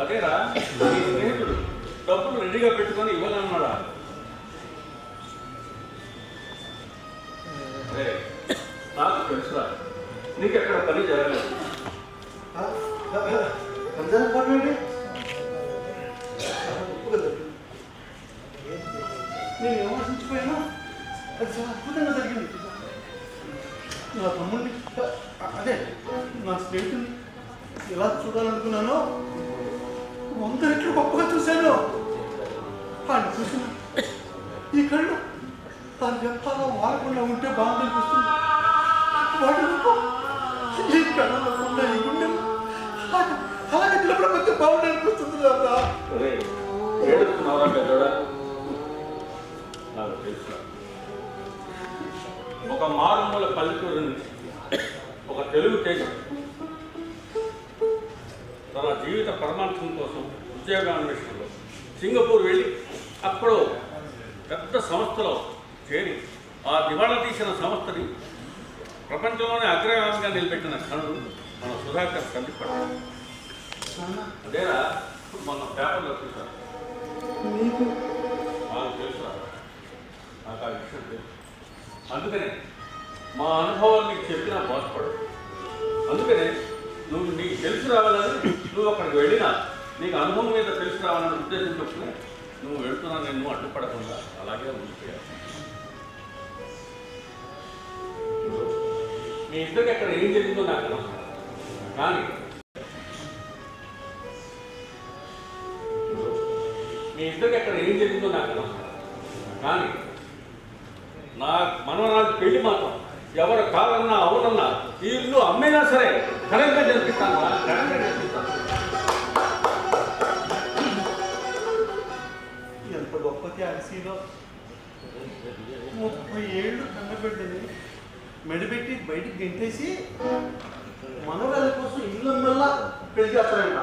అదేరా నీ స్నేహితుడు డబ్బులు రెడీగా పెట్టుకొని ఇవ్వాలన్నాడా? నాకు తెలుసురా, నీకెక్కడ పని జరగలేదు. నేను ఏమోచించిపోయినా అది చాలా అద్భుతంగా జరిగింది. నా తమ్ముడిని అదే నా స్నేహితుడిని ఎలా చూడాలనుకున్నానో 100 రెట్లు గొప్పగా చూశాను. ఆయన చూసిన ఈ కళ్ళు తాను చెప్పాలా వాడకుండా ఉంటే బాగుందనిపిస్తుంది. వాటి ఈ కళ్ళలో ఉన్న ఈ గుండె అలాగే నిలబడకపోతే బాగుందనిపిస్తుంది. నాకు తెలుసు, ఒక మారుమూల పల్లెటూరు నుంచి ఒక తెలుగు తేజ తన జీవిత పరమార్థం కోసం ఉద్యోగాన్వేషణలో సింగపూర్ వెళ్ళి అక్కడ పెద్ద సంస్థలో చేరి ఆ దివాళా తీసిన సంస్థని ప్రపంచంలోనే అగ్రగామిగా నిలబెట్టిన కనులు మన సుధాకర్ కందిపడ్డాడు. అదేరా మొన్న పేపర్లో చూశాను. నాకు తెలుసురా, నాకు ఆ విషయం తెలుసు. అందుకనే మా అనుభవాలు నీకు చెప్పినా బాధపడు. అందుకనే నువ్వు నీకు తెలిసి రావాలని నువ్వు అక్కడికి వెళ్ళినా నీకు అనుభవం మీద తెలిసి రావాలనే ఉద్దేశంతో నువ్వు వెళ్తున్నా నేను అడ్డుపడకుండా అలాగే ఉండిపోయావు. మీ ఇద్దరికి అక్కడ ఏం జరిగిందో నాకు అనవసరం, కానీ కానీ నా మనవరాలు పెళ్లి మాత్రం ఎవరు కావాలన్నా అవునన్నా ఈ ఇల్లు అమ్మైనా సరే ఘనంగా జరిపిస్తాను. ఎంత గొప్ప త్యాగశీలో 30 ఏళ్ళు కన్నబిడ్డని మెడబెట్టి బయటికి గెంటేసి మనవరాల కోసం ఇల్లు అమ్మల్లా పెళ్లి చేస్తారంట.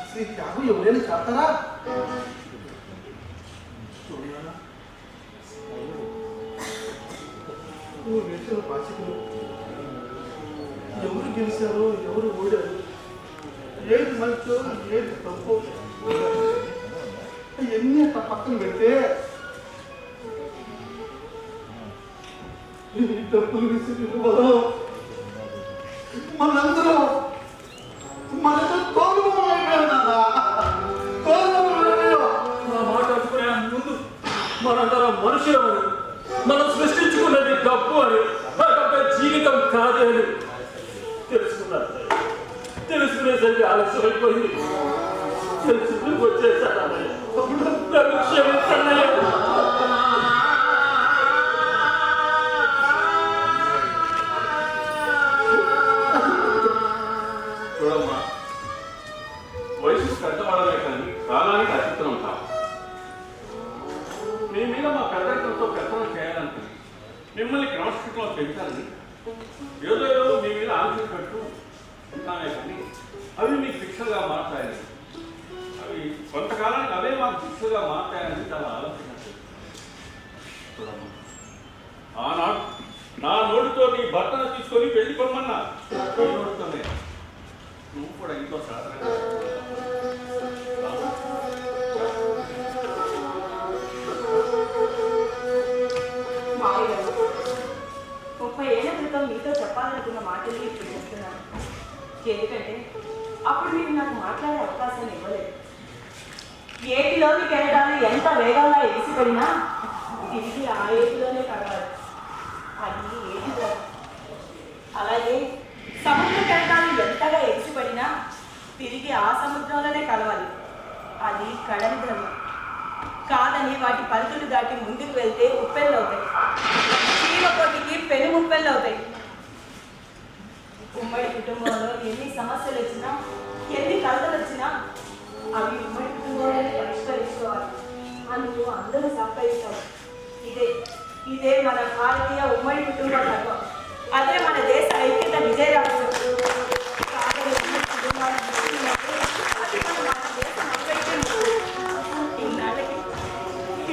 శ్రీ త్యాగం ఎవరైనా చేస్తారా? నువ్వు వేసిన బాధ్యతలు ఎవరు గెలిచారో ఎవరు ఓడారు, ఏది మంచో ఏది తప్పు అవన్నీ పక్కన పెడితే డబ్బులు విసిరిలో మనందరూ మాట అనుకునే ముందు మనందరం మనుషులమని, మనం సృష్టించుకున్నది డబ్బు అని, జీవితం కాదు అని తెలుసుకున్నారు. తెలుసుకునేసరికి ఆలస్యం అయిపోయింది. తెలుసుకుని వచ్చేసాడు. చూడమ్మా, వయసు పెద్దవాడలే కానీ కాలానికి అతీతం కాదు. మీ మీద మా పెద్దరికంతో పెత్తనం చేయాలని మిమ్మల్ని క్రమశిక్షణలో పెంచాలని ఏదో మీ మీద ఆలోచన పెట్టు ఉంటానే కానీ అవి మీకు శిక్షగా మారుతాయని, అవి కొంతకాలానికి అవే మాకు శిక్షగా మారుతాయని చాలా ఆలోచన. చూడమ్మా, ఆనాడు నా నోటితో నీ భర్తను తీసుకొని పెళ్లి కొమ్మన్నా ఈ నోటితోనే నువ్వు కూడా ఇంట్లో సాధారణంగా 30 ఏళ్ల క్రితం మీతో చెప్పాలనుకున్న మాటలు ఇప్పుడు చెప్తున్నాను. ఎందుకంటే అప్పుడు మీరు నాకు మాట్లాడే అవకాశాన్ని ఇవ్వలేదు. ఏటిలోని కెరటాలు ఎంత వేగంగా ఎగిసిపడినా తిరిగి ఆ ఏటిలోనే కడవాలి. అది ఏటి కాదు. అలాగే సముద్ర కెరటాలు ఎంతగా ఎగిసిపడినా తిరిగి ఆ సముద్రంలోనే కలవాలి. అది కడలి ధర్మం కాదని వాటి పరిధులు దాటి ముందుకు వెళ్తే ఉప్పెళ్ళు అవుతాయి. చీమకొట్టికి పెను ముప్పెళ్ళు అవుతాయి. ఉమ్మడి కుటుంబంలో ఎన్ని సమస్యలు వచ్చినా ఎన్ని కలతలు వచ్చినా అవి ఉమ్మడి కుటుంబంలోనే పరిష్కరించుకోవాలి. అందుకు అందరూ సహకరిస్తారు. ఇదే మన భారతీయ ఉమ్మడి కుటుంబ ధర్మం. అదే మన దేశ ఐక్యత విజయరాజు.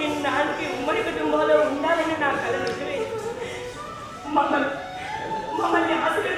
ఇన్నాళ్ళకి ఉమ్మడి కుటుంబంలో ఉండాలని నా కళ నిజమే. మమ్మల్ని ఆశీర్వదించారు.